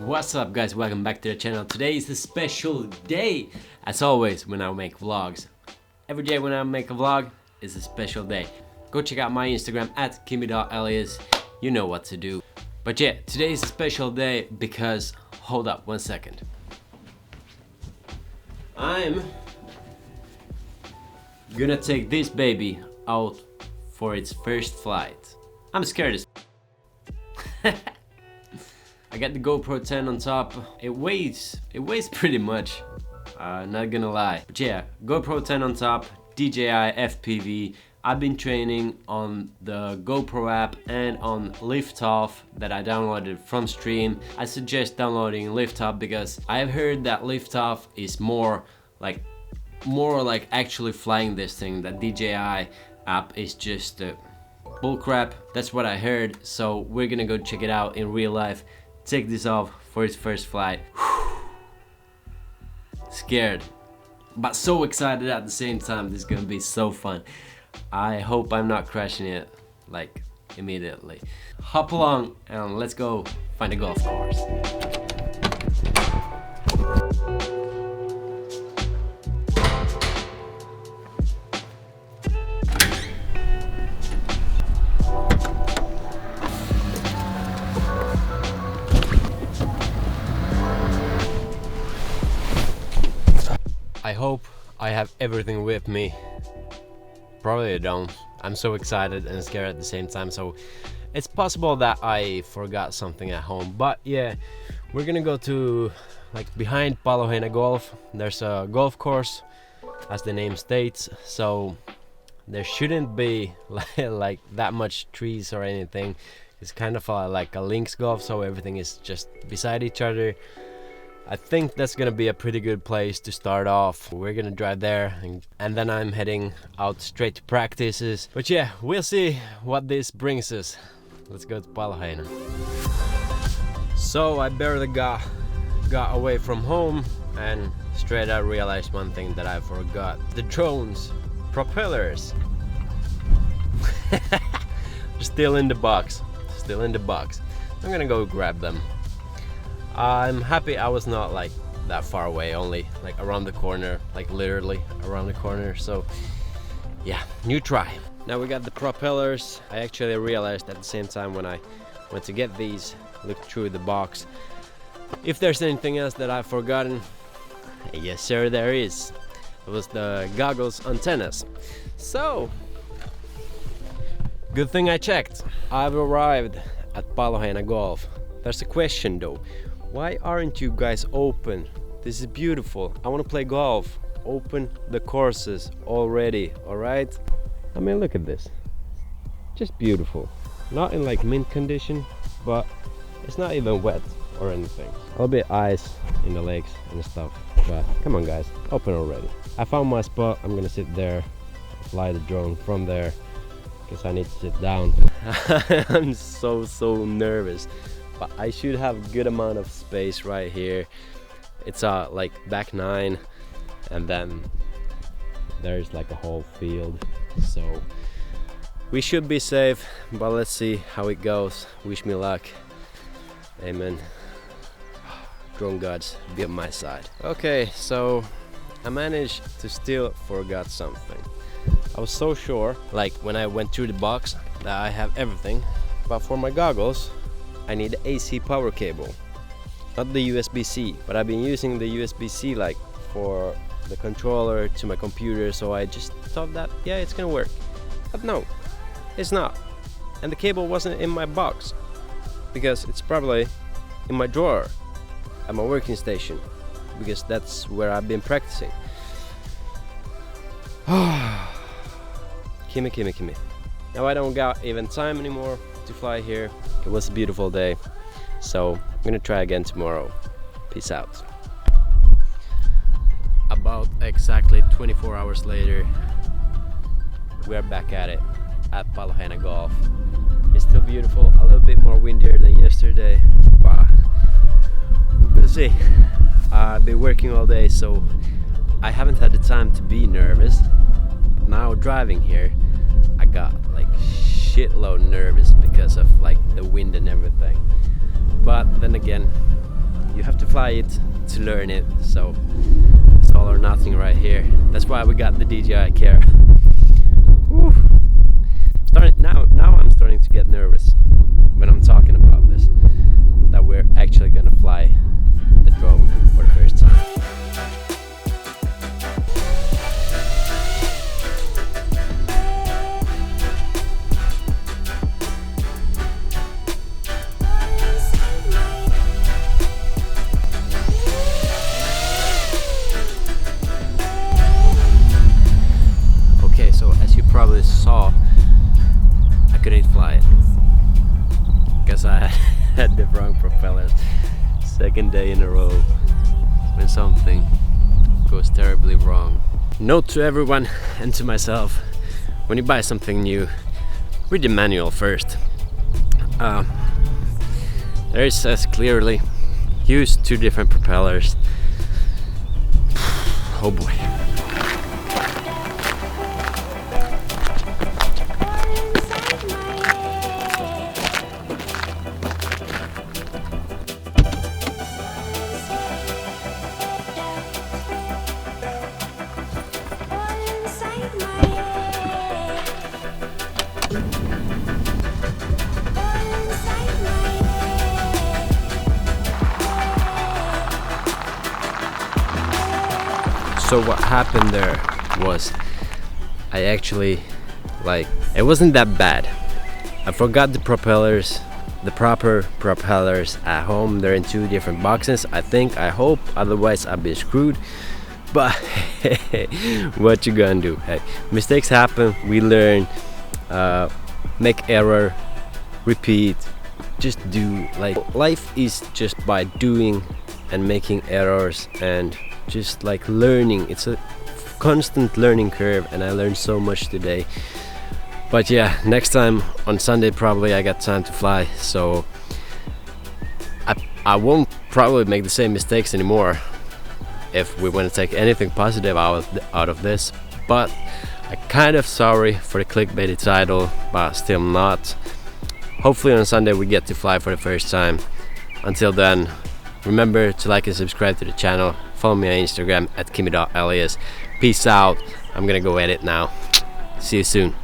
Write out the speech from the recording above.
What's up guys, welcome back to the channel. Today is a special day, as always when I make vlogs. Every day when I make a vlog is a special day. Go check out my Instagram at kimi.elias, you know what to do. But yeah, today is a special day because, hold up one second. I'm gonna take this baby out for its first flight. I'm scared as I got the GoPro 10 on top. It weighs pretty much, not gonna lie. But yeah, GoPro 10 on top, DJI FPV. I've been training on the GoPro app and on Liftoff that I downloaded from Stream. I suggest downloading Liftoff because I've heard that Liftoff is more like actually flying this thing. That DJI app is just bullcrap. That's what I heard. So we're gonna go check it out in real life. Take this off for its first flight. Scared, but so excited at the same time. This is gonna be so fun. I hope I'm not crashing it like immediately. Hop along and let's go find a golf course. I hope I have everything with me. Probably I don't. I'm so excited and scared at the same time, so it's possible that I forgot something at home. But yeah, we're gonna go to like behind Paloheina Golf. There's a golf course, as the name states, so there shouldn't be like that much trees or anything. It's kind of like a links golf, so everything is just beside each other. I think that's gonna be a pretty good place to start off. We're gonna drive there and then I'm heading out straight to practices. But yeah, we'll see what this brings us. Let's go to Paloheina. So I barely got away from home and straight I realized one thing that I forgot. The drone's propellers. Still in the box. Still in the box. I'm gonna go grab them. I'm happy I was not like that far away, only like around the corner, like literally around the corner. So yeah, new try. Now we got the propellers. I actually realized at the same time when I went to get these, looked through the box, if there's anything else that I've forgotten. Yes sir, there is. It was the goggles antennas. So good thing I checked. I've arrived at Paloheina Golf. There's a question though. Why aren't you guys open? This is beautiful. I want to play golf. Open the courses already, alright? I mean, look at this. Just beautiful. Not in like mint condition, but it's not even wet or anything. A little bit ice in the lakes and stuff, but come on guys, open already. I found my spot. I'm gonna sit there, fly the drone from there, because I need to sit down. I'm so nervous. But I should have a good amount of space right here. It's like back 9 and then there's like a whole field, so we should be safe, but let's see how it goes. Wish me luck. Amen. Drone gods, be on my side. Okay, so I managed to still forgot something. I was so sure, like when I went through the box, that I have everything, but for my goggles I need the AC power cable, not the USB-C, but I've been using the USB-C like for the controller to my computer, so I just thought that yeah, it's gonna work. But no, it's not. And the cable wasn't in my box because it's probably in my drawer at my working station, because that's where I've been practicing. Kimi. Now I don't got even time anymore to fly here. It was a beautiful day, so I'm gonna try again tomorrow. Peace out. About exactly 24 hours later, we're back at it at Paloheina Golf. It's still beautiful, a little bit more windier than yesterday, but we'll see. I've been working all day, so I haven't had the time to be nervous. But now driving here, I got like shitload nervous because of like the wind and everything. But then again, You have to fly it to learn it, so it's all or nothing right here. That's why we got the DJI Care. Woo. Now I'm starting to get nervous when I'm talking about this, that we're actually gonna fly the drone for the first time. Okay, so as you probably saw, I couldn't fly it because I had the wrong propellers. Second day in a row when something goes terribly wrong. Note to everyone and to myself: when you buy something new, read the manual first. There it says clearly, use 2 different propellers. Oh boy. So what happened there was I actually, it wasn't that bad. I forgot the propellers, the proper propellers at home. They're in 2 different boxes, I think, I hope, otherwise I'd be screwed. But what you gonna do? Hey, mistakes happen, we learn, make error, repeat, just do. Life is just by doing and making errors and just learning. It's a constant learning curve, and I learned so much today. But yeah, next time on Sunday probably I got time to fly, so I won't probably make the same mistakes anymore if we want to take anything positive out of this. But I'm kind of sorry for the clickbaity title, but still not. Hopefully on Sunday we get to fly for the first time. Until then, remember to like and subscribe to the channel. Follow me on Instagram at kimi.elias. Peace out. I'm gonna go edit now. See you soon.